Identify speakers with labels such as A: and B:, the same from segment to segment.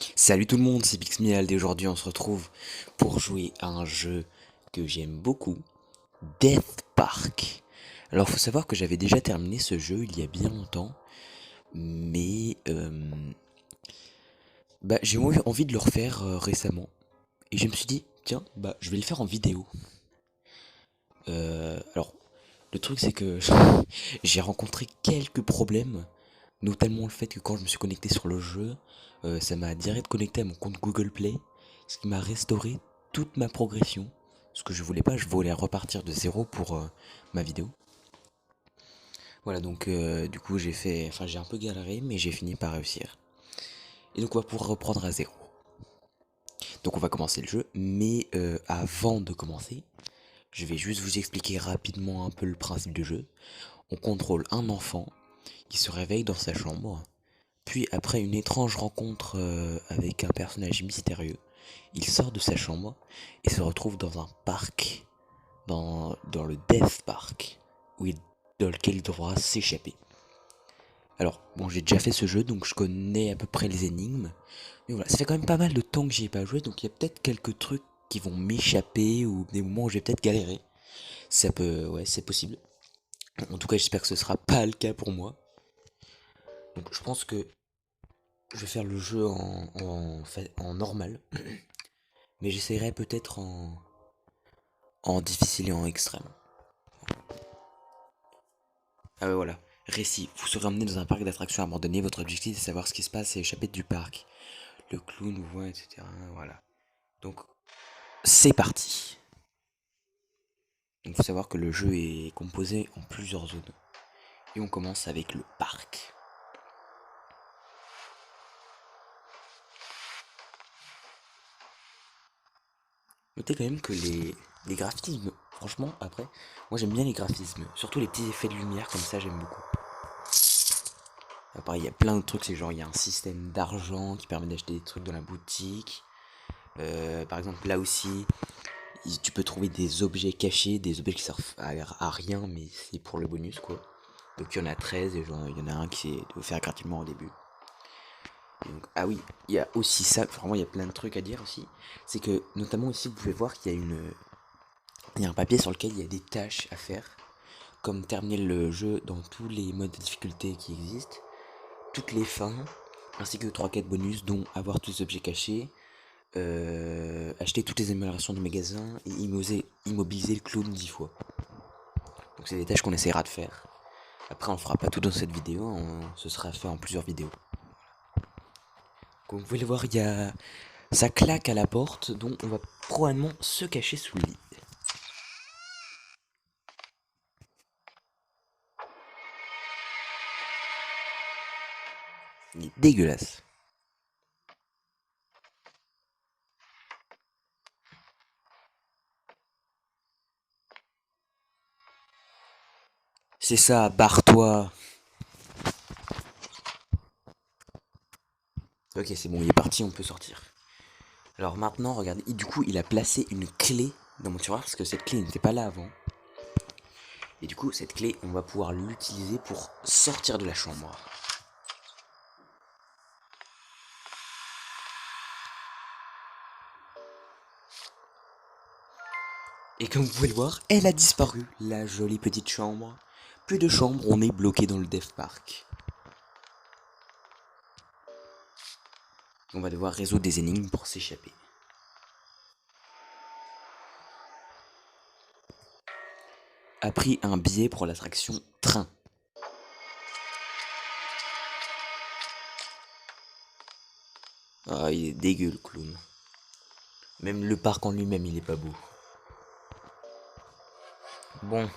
A: Salut tout le monde, c'est Pixmial et aujourd'hui on se retrouve pour jouer à un jeu que j'aime beaucoup, Death Park. Alors faut savoir que j'avais déjà terminé ce jeu il y a bien longtemps, mais j'ai eu envie de le refaire récemment. Et je me suis dit, tiens, je vais le faire en vidéo. Alors, le truc c'est que j'ai rencontré quelques problèmes, notamment le fait que quand je me suis connecté sur le jeu, ça m'a direct connecté à mon compte Google Play, ce qui m'a restauré toute ma progression. Ce que je voulais pas, je voulais repartir de zéro pour ma vidéo. Voilà, donc du coup j'ai un peu galéré, mais j'ai fini par réussir. Et donc on va pouvoir reprendre à zéro. Donc on va commencer le jeu, mais avant de commencer, je vais juste vous expliquer rapidement un peu le principe du jeu. On contrôle un enfant qui se réveille dans sa chambre, puis après une étrange rencontre avec un personnage mystérieux, il sort de sa chambre et se retrouve dans un parc, dans le Death Park, dans lequel il devra s'échapper. Alors, bon, j'ai déjà fait ce jeu, donc je connais à peu près les énigmes. Mais voilà, ça fait quand même pas mal de temps que j'y ai pas joué, donc il y a peut-être quelques trucs qui vont m'échapper ou des moments où je vais peut-être galérer. Ça peut, ouais, c'est possible. En tout cas, j'espère que ce sera pas le cas pour moi. Donc, je pense que je vais faire le jeu en normal, mais j'essaierai peut-être en difficile et en extrême. Ah ouais, voilà. Récit. Vous serez emmené dans un parc d'attractions abandonné. Votre objectif est de savoir ce qui se passe et échapper du parc. Le clown vous voit, etc. Voilà. Donc, c'est parti. Donc, faut savoir que le jeu est composé en plusieurs zones. Et on commence avec le parc. Notez quand même que les graphismes, franchement, après, moi j'aime bien les graphismes. Surtout les petits effets de lumière comme ça, j'aime beaucoup. Après, il y a plein de trucs, c'est genre, il y a un système d'argent qui permet d'acheter des trucs dans la boutique. Par exemple, là aussi, tu peux trouver des objets cachés, des objets qui servent à rien, mais c'est pour le bonus, quoi. Donc il y en a 13 et genre, il y en a un qui est offert gratuitement au début. Et donc, ah oui, il y a aussi ça, vraiment il y a plein de trucs à dire aussi. C'est que notamment ici vous pouvez voir qu'il y a il y a un papier sur lequel il y a des tâches à faire, comme terminer le jeu dans tous les modes de difficulté qui existent, toutes les fins, ainsi que 3 quêtes bonus dont avoir tous les objets cachés, acheter toutes les améliorations du magasin et immobiliser le clown 10 fois. Donc c'est des tâches qu'on essaiera de faire. Après on fera pas tout dans cette vidéo, ce sera fait en plusieurs vidéos. Comme vous pouvez le voir, il y a ça claque à la porte, donc on va probablement se cacher sous le lit. Il est dégueulasse. C'est ça, barre-toi. Ok, c'est bon, il est parti, on peut sortir. Alors maintenant, regardez, du coup, il a placé une clé dans mon tiroir parce que cette clé n'était pas là avant. Et du coup, cette clé, on va pouvoir l'utiliser pour sortir de la chambre. Et comme vous pouvez le voir, elle a disparu, la jolie petite chambre. Plus de chambre, on est bloqué dans le Death Park. On va devoir résoudre des énigmes pour s'échapper. A pris un billet pour l'attraction train. Ah, il est dégueu le clown. Même le parc en lui-même, il est pas beau. Bon.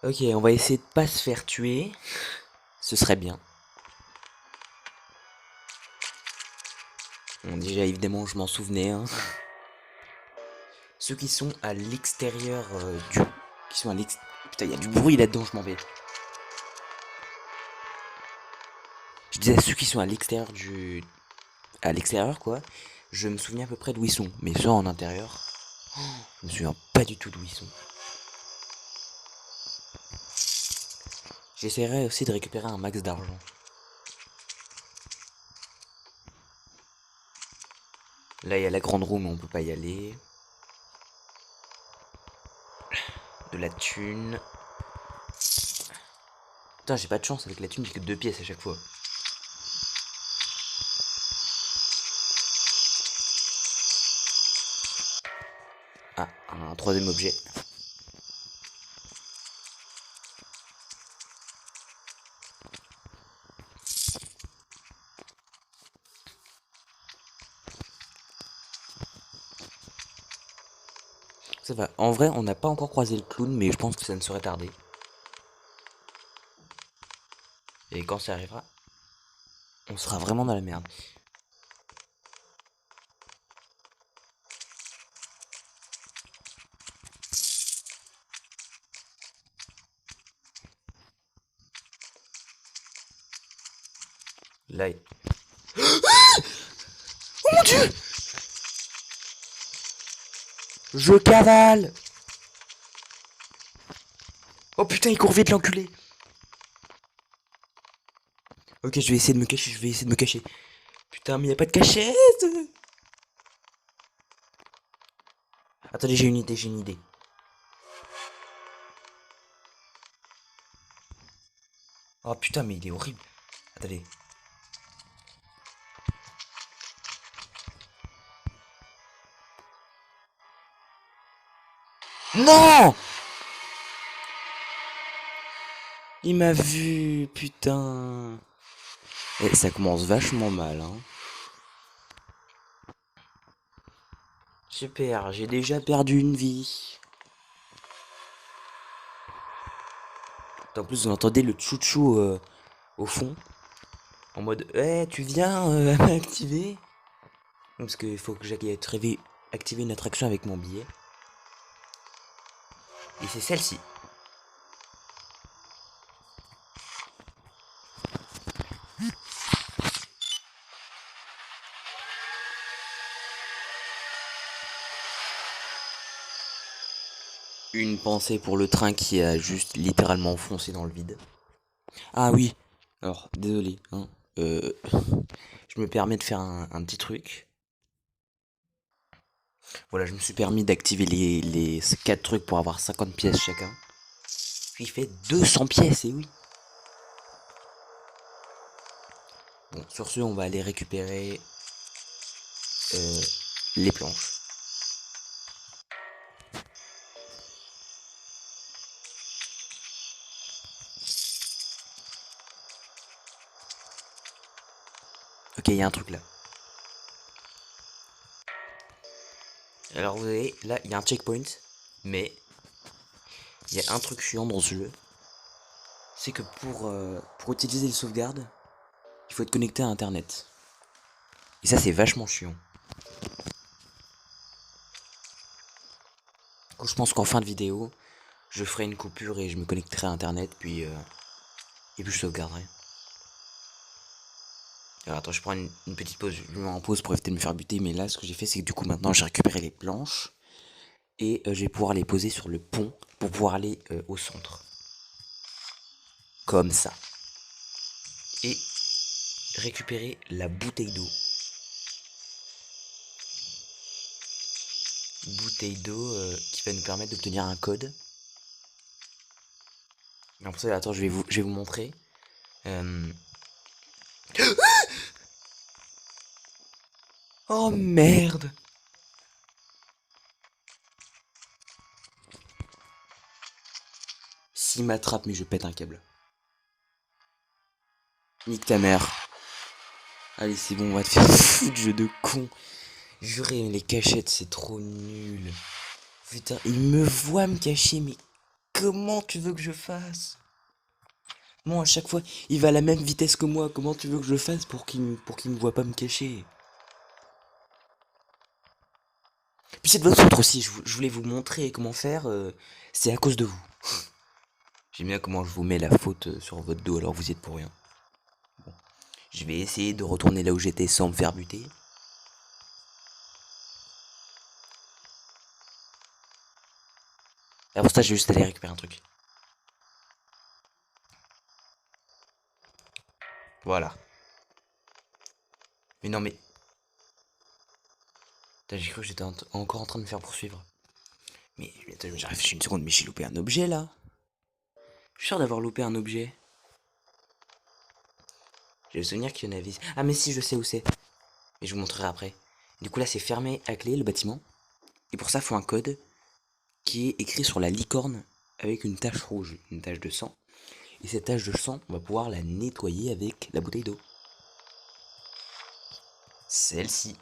A: Ok, on va essayer de pas se faire tuer. Ce serait bien. Bon, déjà, évidemment, je m'en souvenais. Hein. Ceux qui sont à l'extérieur du... Qui sont à l'extérieur... Putain, il y a du bruit là-dedans, je m'en vais. Je disais ceux qui sont à l'extérieur du... À l'extérieur, quoi. Je me souviens à peu près d'où ils sont. Mais ceux en intérieur... Je me souviens pas du tout d'où ils sont. J'essaierai aussi de récupérer un max d'argent. Là, il y a la grande roue, mais on peut pas y aller. De la thune. Putain, j'ai pas de chance avec la thune, j'ai que 2 pièces à chaque fois. Ah, un troisième objet. Ça va. En vrai, on n'a pas encore croisé le clown, mais je pense que ça ne saurait tarder. Et quand ça arrivera, on sera vraiment dans la merde. Là, oh mon dieu! Je cavale! Oh putain, il court vite l'enculé! Ok, je vais essayer de me cacher, je vais essayer de me cacher. Putain, mais y a pas de cachette! Attendez, j'ai une idée, j'ai une idée. Oh putain, mais il est horrible. Attendez. Non! Il m'a vu, putain. Et ça commence vachement mal, hein. Super, j'ai déjà perdu une vie. En plus, vous entendez le chouchou au fond. En mode, eh, tu viens m'activer? Parce qu'il faut que j'aille activer une attraction avec mon billet. Et c'est celle-ci. Une pensée pour le train qui a juste littéralement foncé dans le vide. Ah oui. Alors, désolé, hein. Je me permets de faire un petit truc. Voilà, je me suis permis d'activer les 4 trucs pour avoir 50 pièces chacun. Puis il fait 200 pièces, et oui. Bon, sur ce, on va aller récupérer les planches. Ok, il y a un truc là. Alors vous voyez, là, il y a un checkpoint. Mais il y a un truc chiant dans ce jeu. C'est que pour utiliser les sauvegardes, il faut être connecté à internet. Et ça, c'est vachement chiant. Donc, je pense qu'en fin de vidéo, je ferai une coupure et je me connecterai à internet, et puis je sauvegarderai. Alors attends, je prends une petite pause, je me mets en pause pour éviter de me faire buter, mais là, ce que j'ai fait, c'est que du coup, maintenant, j'ai récupéré les planches, et je vais pouvoir les poser sur le pont pour pouvoir aller au centre. Comme ça. Et récupérer la bouteille d'eau. Bouteille d'eau qui va nous permettre d'obtenir un code. Alors pour ça, attends, je vais vous montrer. Oh merde! S'il m'attrape, mais je pète un câble. Nique ta mère. Allez, c'est bon, on va te faire foutre, jeu de con. Juré, les cachettes, c'est trop nul. Putain, il me voit me cacher, mais comment tu veux que je fasse? Moi, à chaque fois, il va à la même vitesse que moi. Comment tu veux que je fasse pour qu'il me voit pas me cacher? Puis c'est de votre faute aussi, je voulais vous montrer comment faire. C'est à cause de vous. J'aime bien comment je vous mets la faute sur votre dos alors vous y êtes pour rien. Bon. Je vais essayer de retourner là où j'étais sans me faire buter. Alors pour ça, j'ai juste allé récupérer un truc. Voilà. Mais non, mais... J'ai cru que j'étais encore en train de me faire poursuivre. Mais attends, j'ai réfléchi une seconde, mais j'ai loupé un objet là. Je suis sûr d'avoir loupé un objet. J'ai le souvenir qu'il y en avait. Ah mais si, je sais où c'est. Mais je vous montrerai après. Du coup là c'est fermé à clé le bâtiment. Et pour ça il faut un code qui est écrit sur la licorne avec une tache rouge, une tache de sang. Et cette tache de sang, on va pouvoir la nettoyer avec la bouteille d'eau. Celle-ci.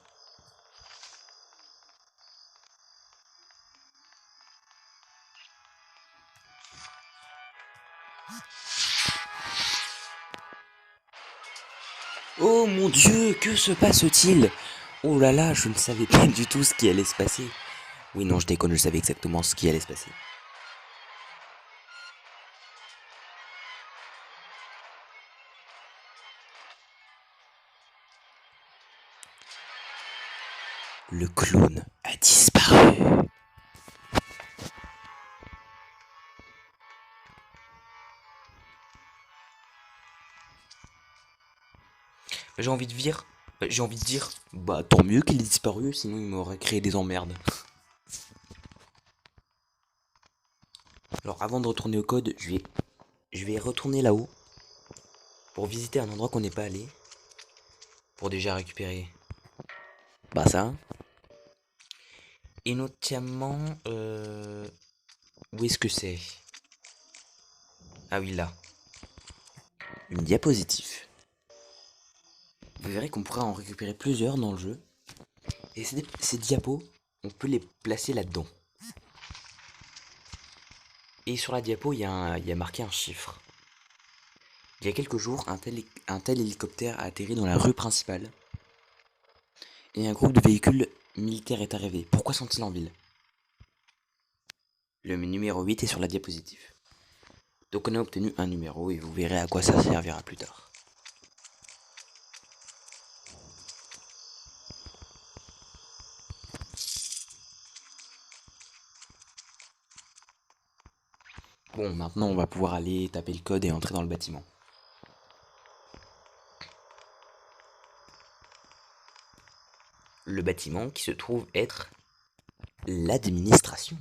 A: Oh mon Dieu, que se passe-t-il? Oh là là, je ne savais pas du tout ce qui allait se passer. Oui non, je déconne, je savais exactement ce qui allait se passer. Le clown a disparu. J'ai envie de dire, bah tant mieux qu'il ait disparu, sinon il m'aurait créé des emmerdes. Alors avant de retourner au code, je vais retourner là-haut pour visiter un endroit qu'on n'est pas allé, pour déjà récupérer, bah ça. Et notamment, où est-ce que c'est? Ah oui là, une diapositive. Vous verrez qu'on pourra en récupérer plusieurs dans le jeu. Et ces diapos, on peut les placer là-dedans. Et sur la diapo, il y a marqué un chiffre. Il y a quelques jours, un tel hélicoptère a atterri dans la rue principale. Et un groupe de véhicules militaires est arrivé. Pourquoi sont-ils en ville? Le numéro 8 est sur la diapositive. Donc on a obtenu un numéro et vous verrez à quoi ça servira plus tard. Bon, maintenant on va pouvoir aller taper le code et entrer dans le bâtiment. Le bâtiment qui se trouve être l'administration.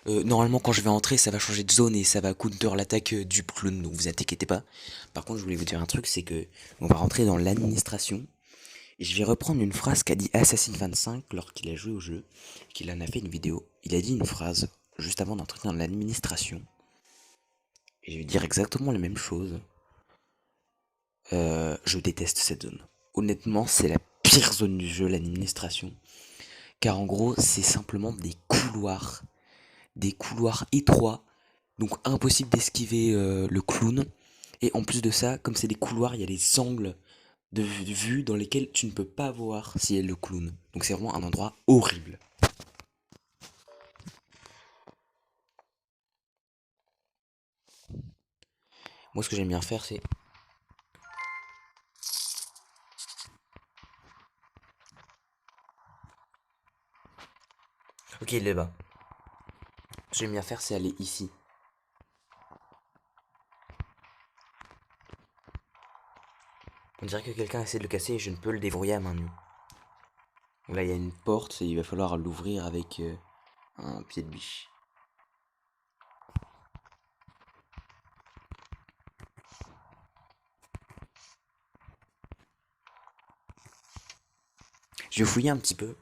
A: Normalement quand je vais entrer ça va changer de zone et ça va counter l'attaque du clown, donc vous inquiétez pas. Par contre je voulais vous dire un truc, c'est que on va rentrer dans l'administration. Et je vais reprendre une phrase qu'a dit Assassin25 lorsqu'il a joué au jeu, qu'il en a fait une vidéo. Il a dit une phrase juste avant d'entrer dans l'administration. Et je vais dire exactement la même chose. Je déteste cette zone. Honnêtement, c'est la pire zone du jeu, l'administration. Car en gros, c'est simplement des couloirs étroits, donc impossible d'esquiver le clown. Et en plus de ça, comme c'est des couloirs, il y a des angles de vue dans lesquels tu ne peux pas voir si est le clown. Donc c'est vraiment un endroit horrible. Moi ce que j'aime bien faire c'est... Ok, il est là-bas. Ce que j'aime bien faire c'est aller ici. On dirait que quelqu'un essaie de le casser et je ne peux le déverrouiller à main nue. Là il y a une porte et il va falloir l'ouvrir avec un pied de biche. Je vais fouiller un petit peu.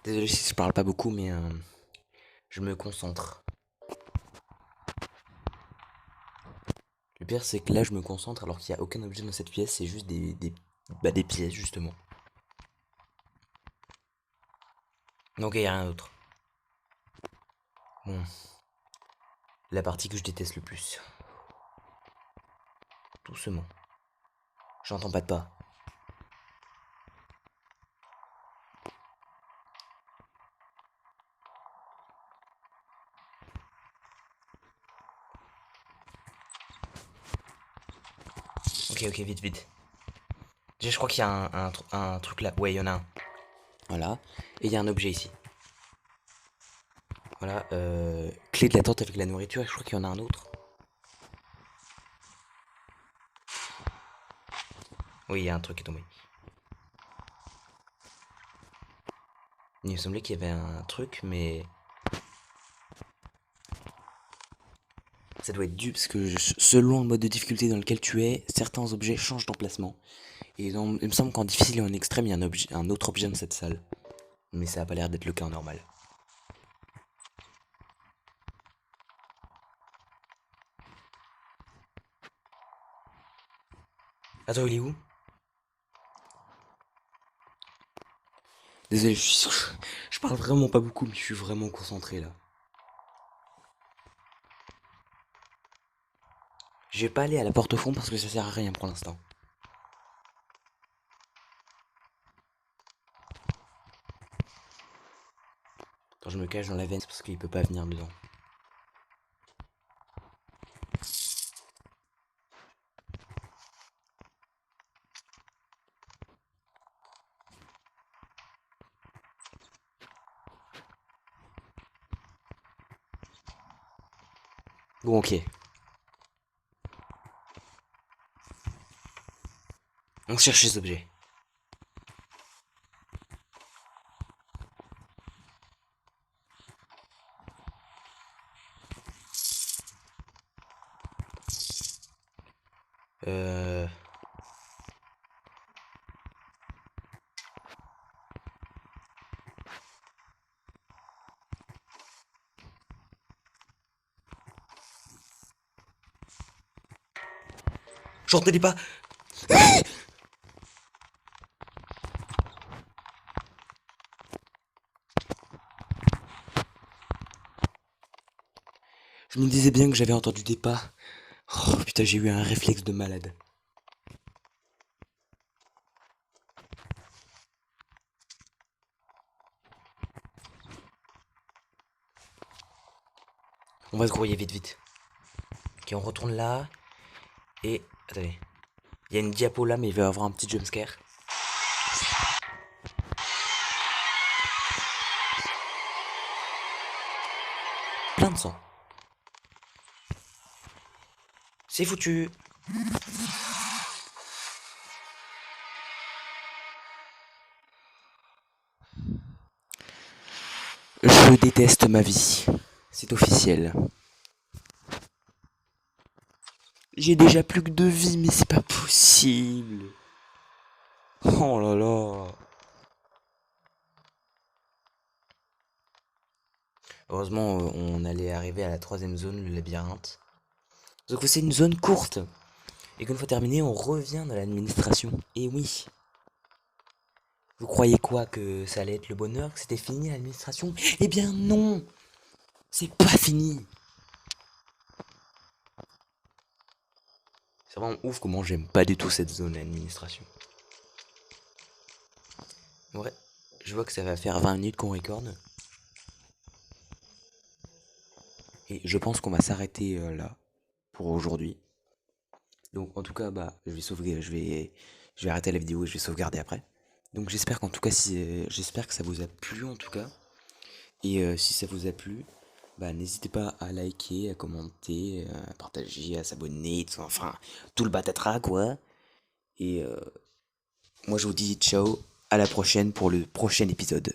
A: Désolé si je parle pas beaucoup mais je me concentre. Le pire c'est que là je me concentre alors qu'il n'y a aucun objet dans cette pièce, c'est juste des pièces justement. Donc il n'y a rien d'autre. Bon. La partie que je déteste le plus. Doucement. J'entends pas de pas. Ok, ok, vite, vite. Déjà, je crois qu'il y a un truc là. Ouais, il y en a un. Voilà. Et il y a un objet ici. Voilà, clé de la tente avec la nourriture, et je crois qu'il y en a un autre. Oui, il y a un truc qui est tombé. Il me semblait qu'il y avait un truc, mais ça doit être dû parce que selon le mode de difficulté dans lequel tu es, certains objets changent d'emplacement. Et il me semble qu'en difficile et en extrême, il y a un autre objet dans cette salle. Mais ça a pas l'air d'être le cas en normal. Attends, il est où? Désolé, je parle vraiment pas beaucoup, mais je suis vraiment concentré là. Je vais pas aller à la porte au fond parce que ça sert à rien pour l'instant. Quand je me cache dans la veine, c'est parce qu'il peut pas venir dedans. Bon, ok. On cherche les objets. Euh... J'entendais pas. Je me disais bien que j'avais entendu des pas. Oh putain, j'ai eu un réflexe de malade. On va se grouiller vite, vite. Ok, on retourne là. Et... Attendez. Il y a une diapo là, mais il va y avoir un petit jumpscare. Plein de sang. C'est foutu. Je déteste ma vie. C'est officiel. J'ai déjà plus que 2 vies, mais c'est pas possible. Oh là là. Heureusement, on allait arriver à la troisième zone, le labyrinthe. Donc c'est une zone courte. Et qu'une fois terminé, on revient dans l'administration. Et oui. Vous croyez quoi, que ça allait être le bonheur, que c'était fini l'administration? Eh bien non. C'est pas fini. C'est vraiment ouf comment j'aime pas du tout cette zone d'administration. Ouais, je vois que ça va faire 20 minutes qu'on recorde. Et je pense qu'on va s'arrêter là pour aujourd'hui. Donc en tout cas, bah, je vais arrêter la vidéo et je vais sauvegarder après. Donc j'espère qu'en tout cas, j'espère que ça vous a plu en tout cas. Et si ça vous a plu, bah n'hésitez pas à liker, à commenter, à partager, à s'abonner, enfin tout le batatras quoi. Et moi je vous dis ciao, à la prochaine pour le prochain épisode.